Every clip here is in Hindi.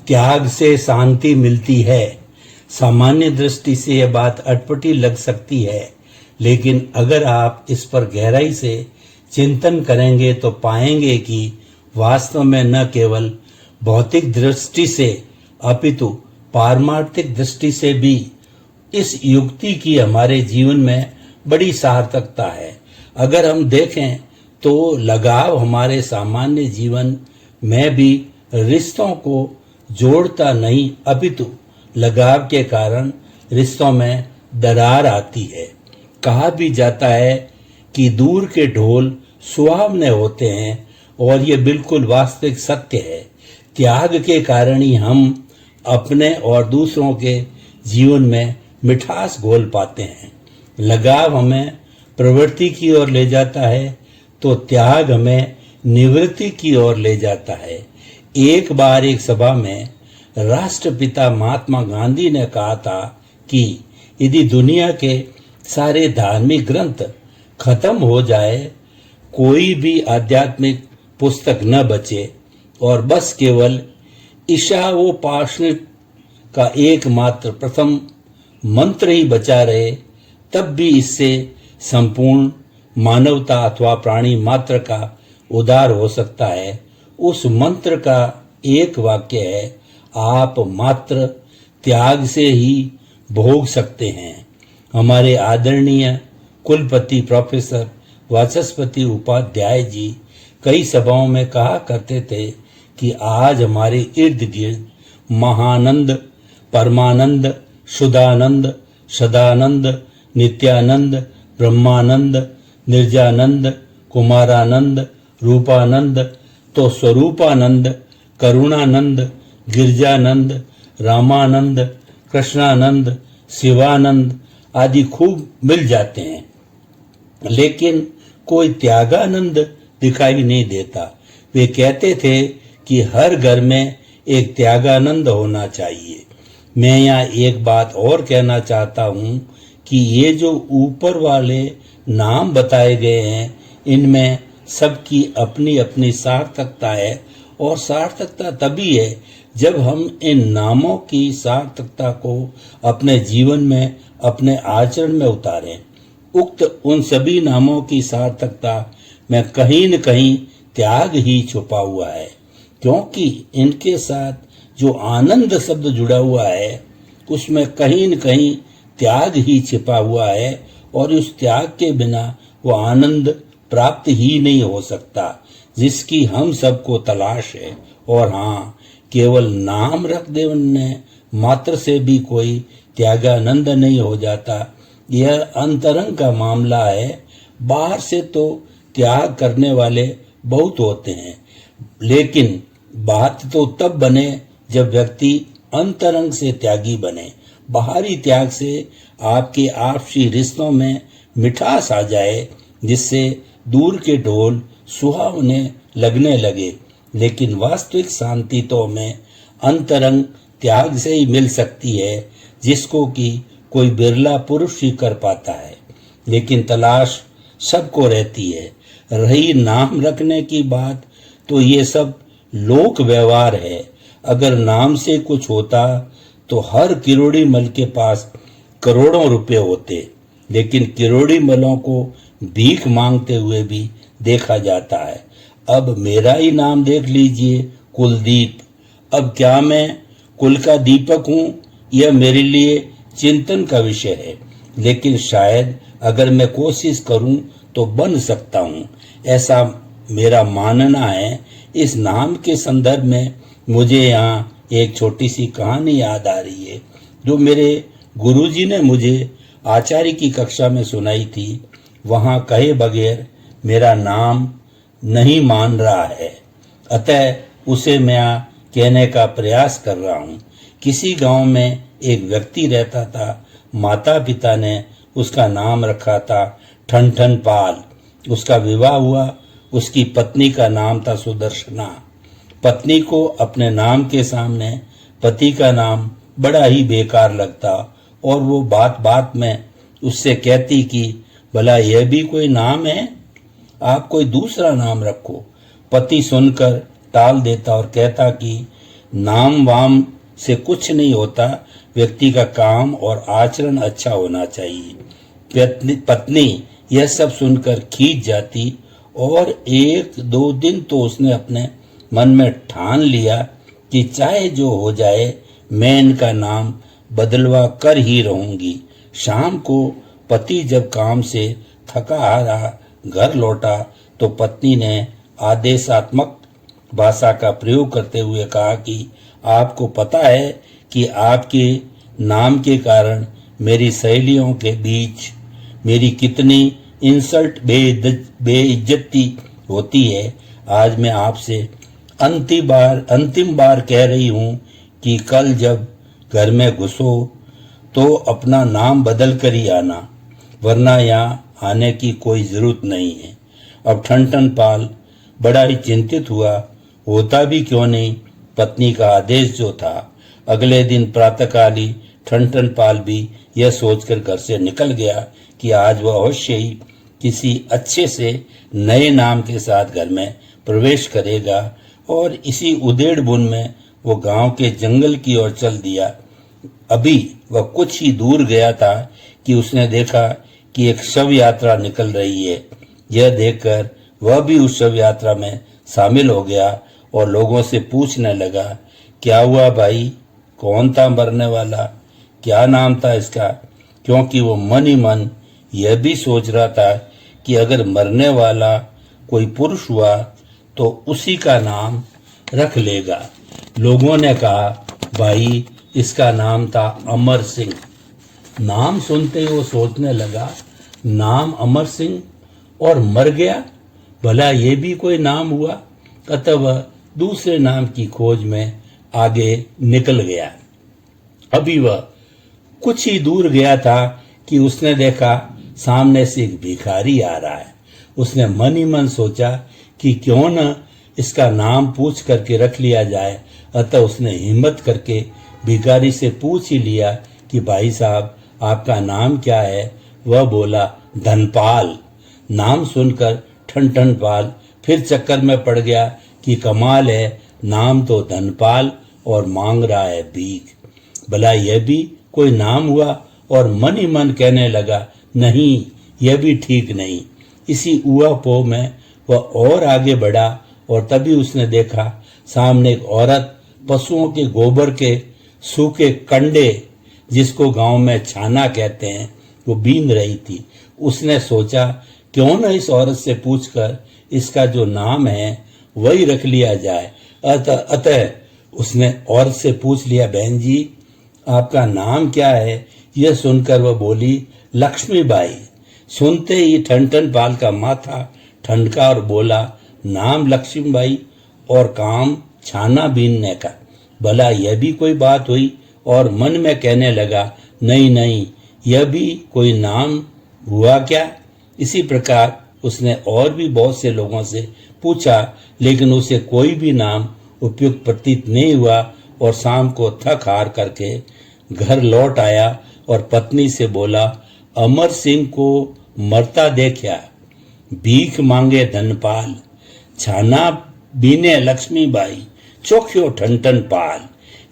त्याग से शांति मिलती है। सामान्य दृष्टि से यह बात अटपटी लग सकती है, लेकिन अगर आप इस पर गहराई से चिंतन करेंगे तो पाएंगे कि वास्तव में न केवल भौतिक दृष्टि से अपितु पारमार्थिक दृष्टि से भी इस युक्ति की हमारे जीवन में बड़ी सार्थकता है। अगर हम देखें तो लगाव हमारे सामान्य जीवन में भी रिश्तों को जोड़ता नहीं, अपितु लगाव के कारण रिश्तों में दरार आती है। कहा भी जाता है कि दूर के ढोल सुहावने होते हैं, और ये बिल्कुल वास्तविक सत्य है। त्याग के कारण ही हम अपने और दूसरों के जीवन में मिठास घोल पाते हैं। लगाव हमें प्रवृत्ति की ओर ले जाता है, तो त्याग हमें निवृत्ति की ओर ले जाता है। एक बार एक सभा में राष्ट्रपिता महात्मा गांधी ने कहा था कि यदि दुनिया के सारे धार्मिक ग्रंथ खत्म हो जाए, कोई भी आध्यात्मिक पुस्तक न बचे और बस केवल ईशावास्यनिक का एकमात्र प्रथम मंत्र ही बचा रहे, तब भी इससे संपूर्ण मानवता अथवा प्राणी मात्र का उद्धार हो सकता है। उस मंत्र का एक वाक्य है, आप मात्र त्याग से ही भोग सकते हैं। हमारे आदरणीय कुलपति प्रोफेसर वाचस्पति उपाध्याय जी कई सभाओं में कहा करते थे कि आज हमारे इर्द गिर्द महानंद, परमानंद, शुद्धानंद, सदानंद, नित्यानंद, ब्रह्मानंद, निर्जानंद, कुमारानंद, रूपानंद, तो स्वरूपानंद, करुणानंद, गिरजानंद, रामानंद, कृष्णानंद, शिवानंद आदि खूब मिल जाते हैं, लेकिन कोई त्यागानंद दिखाई नहीं देता। वे कहते थे कि हर घर में एक त्यागानंद होना चाहिए। मैं यहाँ एक बात और कहना चाहता हूँ कि ये जो ऊपर वाले नाम बताए गए हैं, इनमें सबकी अपनी अपनी सार्थकता है, और सार्थकता तभी है जब हम इन नामों की सार्थकता को अपने जीवन में, अपने आचरण में उतारें। उक्त उन सभी नामों की सार्थकता में कहीं न कहीं त्याग ही छुपा हुआ है, क्योंकि इनके साथ जो आनंद शब्द जुड़ा हुआ है उसमें कहीं न कहीं त्याग ही छिपा हुआ है, और उस त्याग के बिना वो आनंद प्राप्त ही नहीं हो सकता जिसकी हम सबको तलाश है। और हाँ, केवल नाम रख देने मात्र से भी कोई त्यागानंद नहीं हो जाता। यह अंतरंग का मामला है। बाहर से तो त्याग करने वाले बहुत होते हैं, लेकिन बात तो तब बने जब व्यक्ति अंतरंग से त्यागी बने। बाहरी त्याग से आपके आपसी रिश्तों में मिठास आ जाए, जिससे दूर के ढोल सुहावने लगने लगे, लेकिन वास्तविक शांति तो हमें अंतरंग त्याग से ही मिल सकती है, जिसको कि कोई बिरला पुरुष ही कर पाता है। लेकिन तलाश सबको रहती है। रही नाम रखने की बात, तो ये सब लोक व्यवहार है। अगर नाम से कुछ होता तो हर किरोड़ी मल के पास करोड़ों रुपए होते, लेकिन किरोड़ी मलों को भीख मांगते हुए भी देखा जाता है। अब मेरा ही नाम देख लीजिए, कुलदीप। अब क्या मैं कुल का दीपक हूँ? यह मेरे लिए चिंतन का विषय है, लेकिन शायद अगर मैं कोशिश करूं तो बन सकता हूं, ऐसा मेरा मानना है। इस नाम के संदर्भ में मुझे यहाँ एक छोटी सी कहानी याद आ रही है, जो मेरे गुरुजी ने मुझे आचार्य की कक्षा में सुनाई थी। वहाँ कहे बगैर मेरा नाम नहीं मान रहा है, अतः उसे मैं कहने का प्रयास कर रहा हूँ। किसी गांव में एक व्यक्ति रहता था। माता पिता ने उसका नाम रखा था ठन पाल। उसका विवाह हुआ। उसकी पत्नी का नाम था सुदर्शना। पत्नी को अपने नाम के सामने पति का नाम बड़ा ही बेकार लगता, और वो बात बात में उससे कहती कि भला यह भी कोई नाम है, आप कोई दूसरा नाम रखो। पति सुनकर टाल देता और कहता कि नाम वाम से कुछ नहीं होता, व्यक्ति का काम और आचरण अच्छा होना चाहिए। पत्नी यह सब सुनकर खींच जाती और 1-2 दिन तो उसने अपने मन में ठान लिया कि चाहे जो हो जाए मैं इनका नाम बदलवा कर ही रहूंगी। शाम को पति जब काम से थका हारा घर लौटा तो पत्नी ने आदेशात्मक भाषा का प्रयोग करते हुए कहा कि आपको पता है कि आपके नाम के कारण मेरी सहेलियों के बीच मेरी कितनी इंसल्ट बेइज्जती होती है। आज मैं आपसे अंतिम बार कह रही हूं कि कल जब घर में घुसो तो अपना नाम बदल कर ही आना, वरना यहाँ आने की कोई जरूरत नहीं है। अब ठन पाल बड़ा ही चिंतित हुआ। होता भी क्यों नहीं, पत्नी का आदेश जो था। अगले दिन प्रातःकाल ही ठन पाल भी यह सोचकर घर से निकल गया कि आज वह अवश्य ही किसी अच्छे से नए नाम के साथ घर में प्रवेश करेगा। और इसी उधेड़ बुन में वो गांव के जंगल की ओर चल दिया। अभी वह कुछ ही दूर गया था कि उसने देखा कि एक शव यात्रा निकल रही है। यह देखकर वह भी उस शव यात्रा में शामिल हो गया और लोगों से पूछने लगा, क्या हुआ भाई, कौन था मरने वाला, क्या नाम था इसका? क्योंकि वो मन ही मन यह भी सोच रहा था कि अगर मरने वाला कोई पुरुष हुआ तो उसी का नाम रख लेगा। लोगों ने कहा, भाई इसका नाम था अमर सिंह। नाम सुनते ही वो सोचने लगा, नाम अमर सिंह और मर गया, भला ये भी कोई नाम हुआ? अतः वह दूसरे नाम की खोज में आगे निकल गया। अभी वह कुछ ही दूर गया था कि उसने देखा सामने से एक भिखारी आ रहा है। उसने मन ही मन सोचा कि क्यों न इसका नाम पूछ करके रख लिया जाए। अतः उसने हिम्मत करके भिखारी से पूछ ही लिया कि भाई साहब आपका नाम क्या है? वह बोला, धनपाल। नाम सुनकर ठन पाल फिर चक्कर में पड़ गया कि कमाल है, नाम तो धनपाल और मांग रहा है भीख। भला यह भी कोई नाम हुआ? और मन ही मन कहने लगा, नहीं यह भी ठीक नहीं। इसी ऊहापोह में वह और आगे बढ़ा और तभी उसने देखा सामने एक औरत पशुओं के गोबर के सूखे कंडे, जिसको गांव में छाना कहते हैं, वो बीन रही थी। उसने सोचा क्यों न इस औरत से पूछकर इसका जो नाम है वही रख लिया जाए। अतः उसने औरत से पूछ लिया, बहन जी आपका नाम क्या है? यह सुनकर वह बोली, लक्ष्मीबाई। सुनते ही ठन पाल का माथा ठनका और बोला, नाम लक्ष्मीबाई और काम छाना बीनने का, भला यह भी कोई बात हुई? और मन में कहने लगा, नहीं यह भी कोई नाम हुआ क्या? इसी प्रकार उसने और भी बहुत से लोगों से पूछा, लेकिन उसे कोई भी नाम उपयुक्त प्रतीत नहीं हुआ और शाम को थक हार करके घर लौट आया और पत्नी से बोला, अमर सिंह को मरता देखा, भीख मांगे धनपाल, छाना बीने लक्ष्मीबाई, चोख्यो ठन पाल।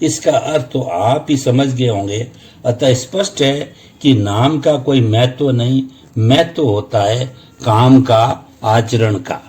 इसका अर्थ तो आप ही समझ गए होंगे। अतः स्पष्ट है कि नाम का कोई महत्व नहीं, महत्व होता है काम का, आचरण का।